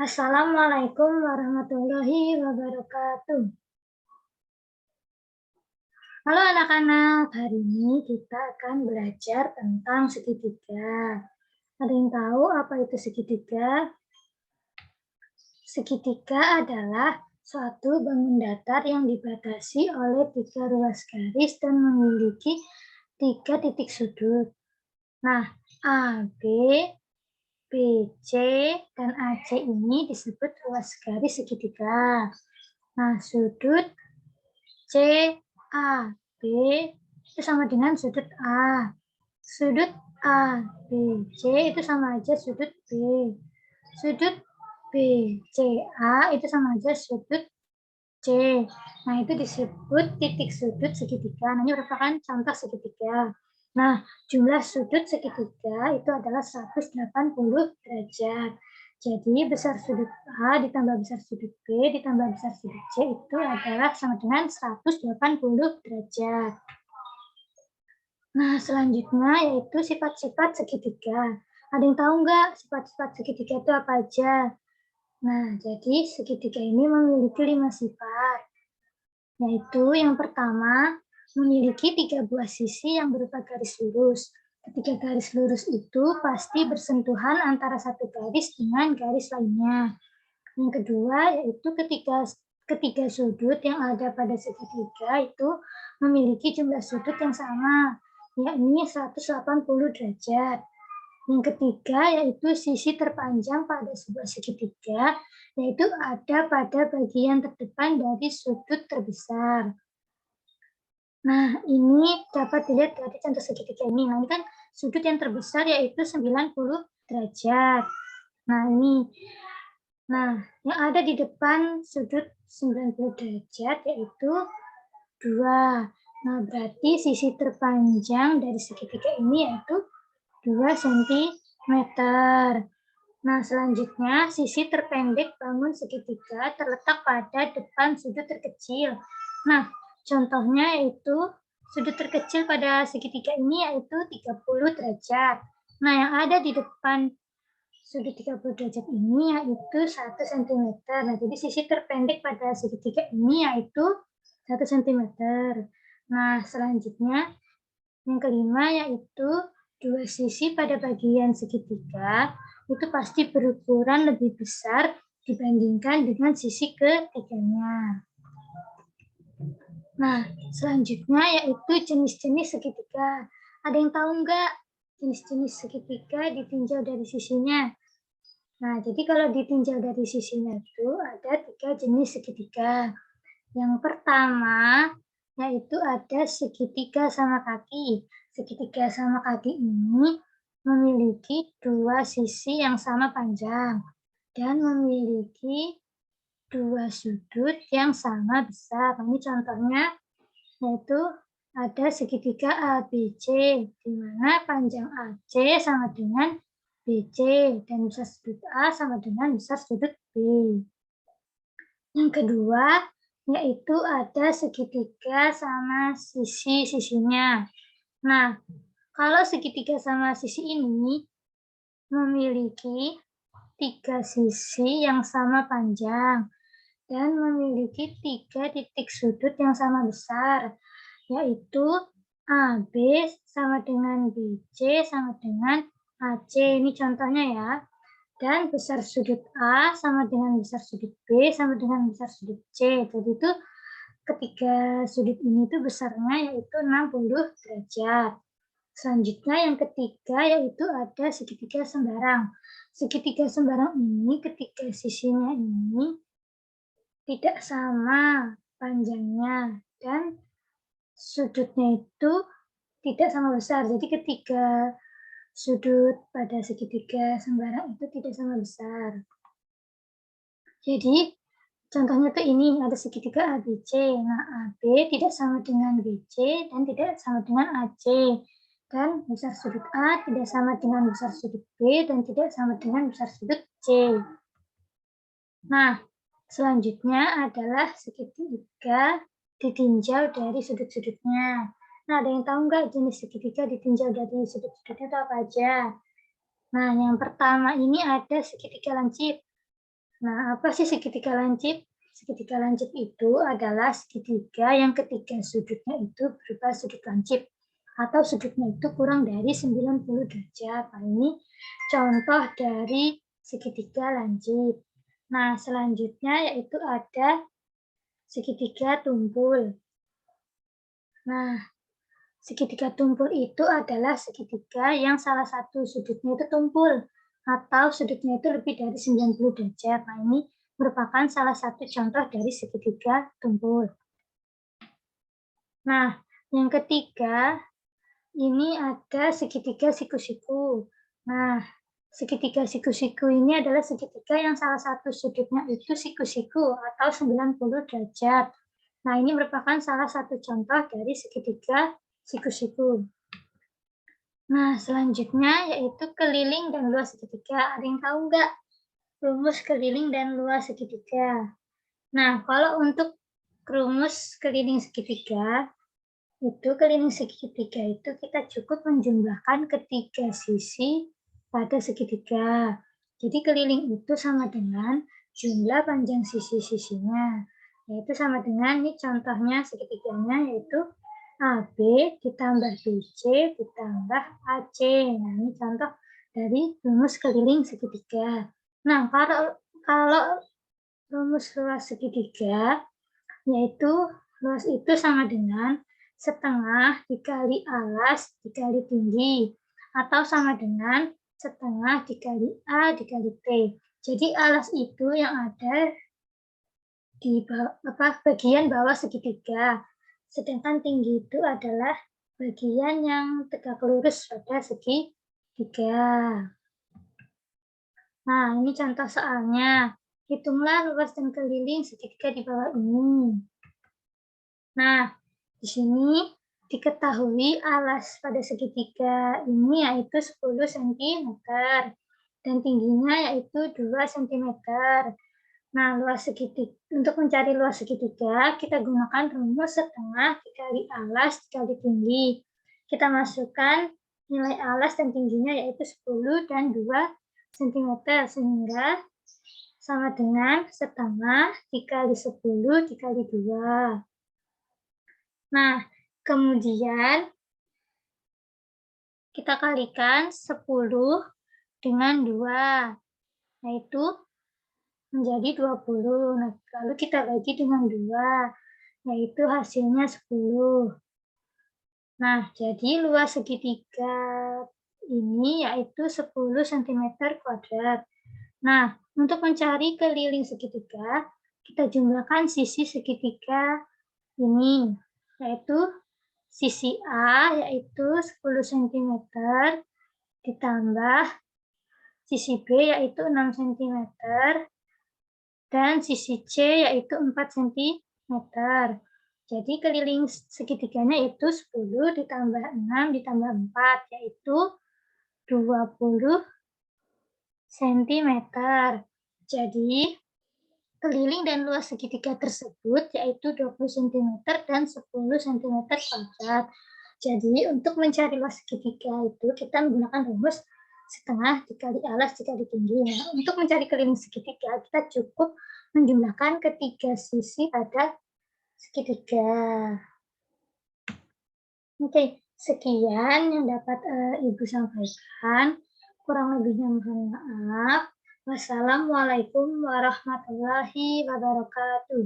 Assalamualaikum warahmatullahi wabarakatuh. Halo anak-anak, hari ini kita akan belajar tentang segitiga. Ada yang tahu apa itu segitiga? Segitiga adalah suatu bangun datar yang dibatasi oleh 3 ruas garis dan memiliki 3 titik sudut. Nah, AB, BC, dan AC ini disebut ruas garis segitiga. Nah, sudut CAB itu sama dengan sudut A. Sudut ABC itu sama aja sudut B. Sudut BCA itu sama aja sudut C. Nah, itu disebut titik sudut segitiga. Nah, ini merupakan contoh segitiga. Nah, jumlah sudut segitiga itu adalah 180 derajat. Jadi, besar sudut A ditambah besar sudut B ditambah besar sudut C itu adalah sama dengan 180 derajat. Nah, selanjutnya yaitu sifat-sifat segitiga. Ada yang tahu nggak sifat-sifat segitiga itu apa aja? Nah, jadi segitiga ini memiliki 5 sifat. Yaitu yang pertama, memiliki 3 buah sisi yang berupa garis lurus. Ketiga garis lurus itu pasti bersentuhan antara satu garis dengan garis lainnya. Yang kedua, yaitu ketiga sudut yang ada pada segitiga itu memiliki jumlah sudut yang sama, yakni 180 derajat. Yang ketiga, yaitu sisi terpanjang pada sebuah segitiga, yaitu ada pada bagian terdepan dari sudut terbesar. Nah, ini dapat dilihat dari contoh segitiga ini. Nah, ini kan sudut yang terbesar yaitu 90 derajat. Nah, ini. Nah, yang ada di depan sudut 90 derajat yaitu 2. Nah, berarti sisi terpanjang dari segitiga ini yaitu 2 cm. Nah, selanjutnya sisi terpendek bangun segitiga terletak pada depan sudut terkecil. Nah, contohnya yaitu sudut terkecil pada segitiga ini yaitu 30 derajat. Nah, yang ada di depan sudut 30 derajat ini yaitu 1 cm. Nah, jadi sisi terpendek pada segitiga ini yaitu 1 cm. Nah, selanjutnya yang kelima yaitu dua sisi pada bagian segitiga itu pasti berukuran lebih besar dibandingkan dengan sisi ketiganya. Nah, selanjutnya yaitu jenis-jenis segitiga. Ada yang tahu nggak jenis-jenis segitiga ditinjau dari sisinya? Nah, jadi kalau ditinjau dari sisinya itu ada 3 jenis segitiga. Yang pertama, yaitu ada segitiga sama kaki. Segitiga sama kaki ini memiliki 2 sisi yang sama panjang dan memiliki 2 sudut yang sama besar. Ini contohnya yaitu ada segitiga ABC, di mana panjang AC sama dengan BC dan besar sudut A sama dengan besar sudut B. Yang kedua, yaitu ada segitiga sama sisi-sisinya. Nah, kalau segitiga sama sisi ini memiliki 3 sisi yang sama panjang dan memiliki 3 titik sudut yang sama besar, yaitu AB sama dengan BC sama dengan AC. Ini contohnya ya. Dan besar sudut A sama dengan besar sudut B sama dengan besar sudut C. Jadi itu ketiga sudut ini tuh besarnya yaitu 60 derajat. Selanjutnya yang ketiga yaitu ada segitiga sembarang. Segitiga sembarang ini ketiga sisinya ini tidak sama panjangnya dan sudutnya itu tidak sama besar. Jadi ketiga sudut pada segitiga sembarang itu tidak sama besar. Jadi contohnya tuh ini ada segitiga ABC. Nah, AB tidak sama dengan BC dan tidak sama dengan AC. Dan besar sudut A tidak sama dengan besar sudut B dan tidak sama dengan besar sudut C. Nah, selanjutnya adalah segitiga ditinjau dari sudut-sudutnya. Nah, ada yang tahu nggak jenis segitiga ditinjau dari sudut-sudutnya itu apa aja? Nah, yang pertama ini ada segitiga lancip. Nah, apa sih segitiga lancip? Segitiga lancip itu adalah segitiga yang ketiga sudutnya itu berupa sudut lancip atau sudutnya itu kurang dari 90 derajat. Nah, ini contoh dari segitiga lancip. Nah, selanjutnya yaitu ada segitiga tumpul. Nah, segitiga tumpul itu adalah segitiga yang salah satu sudutnya itu tumpul atau sudutnya itu lebih dari 90 derajat. Nah, ini merupakan salah satu contoh dari segitiga tumpul. Nah, yang ketiga, ini ada segitiga siku-siku. Nah, segitiga siku-siku ini adalah segitiga yang salah satu sudutnya itu siku-siku atau 90 derajat. Nah, ini merupakan salah satu contoh dari segitiga siku-siku. Nah, selanjutnya yaitu keliling dan luas segitiga. Ada yang tahu nggak rumus keliling dan luas segitiga? Nah, kalau untuk rumus keliling segitiga, keliling segitiga itu kita cukup menjumlahkan ketiga sisi pada segitiga. Jadi keliling itu sama dengan jumlah panjang sisi-sisinya. Yaitu sama dengan, ini contohnya segitiganya yaitu AB ditambah BC ditambah AC. Nah, ini contoh dari rumus keliling segitiga. Nah, kalau rumus luas segitiga, yaitu luas itu sama dengan setengah dikali alas dikali tinggi, atau sama dengan setengah dikali A dikali T. Jadi alas itu yang ada di bagian bawah segitiga, sedangkan tinggi itu adalah bagian yang tegak lurus pada segitiga. Nah, ini contoh soalnya. Hitunglah luas dan keliling segitiga di bawah ini. Nah, di sini diketahui alas pada segitiga ini yaitu 10 cm dan tingginya yaitu 2 cm. Nah, untuk mencari luas segitiga, kita gunakan rumus setengah dikali alas dikali tinggi. Kita masukkan nilai alas dan tingginya yaitu 10 dan 2 cm, sehingga sama dengan setengah dikali 10 dikali 2. Nah, kemudian kita kalikan 10 dengan 2, yaitu menjadi 20. Nah, lalu kita bagi dengan 2, yaitu hasilnya 10. Nah, jadi luas segitiga ini yaitu 10 cm². Nah, untuk mencari keliling segitiga, kita jumlahkan sisi segitiga ini, yaitu sisi A yaitu 10 cm ditambah sisi B yaitu 6 cm dan sisi C yaitu 4 cm. Jadi keliling segitiganya itu 10 ditambah 6 ditambah 4 yaitu 20 cm. Jadi keliling dan luas segitiga tersebut yaitu 20 cm dan 10 cm². Jadi untuk mencari luas segitiga itu kita menggunakan rumus setengah dikali alas dikali tinggi. Nah, untuk mencari keliling segitiga kita cukup menjumlahkan ketiga sisi pada segitiga. Oke, sekian yang dapat Ibu sampaikan. Kurang lebihnya mohon maaf. Wassalamualaikum warahmatullahi wabarakatuh.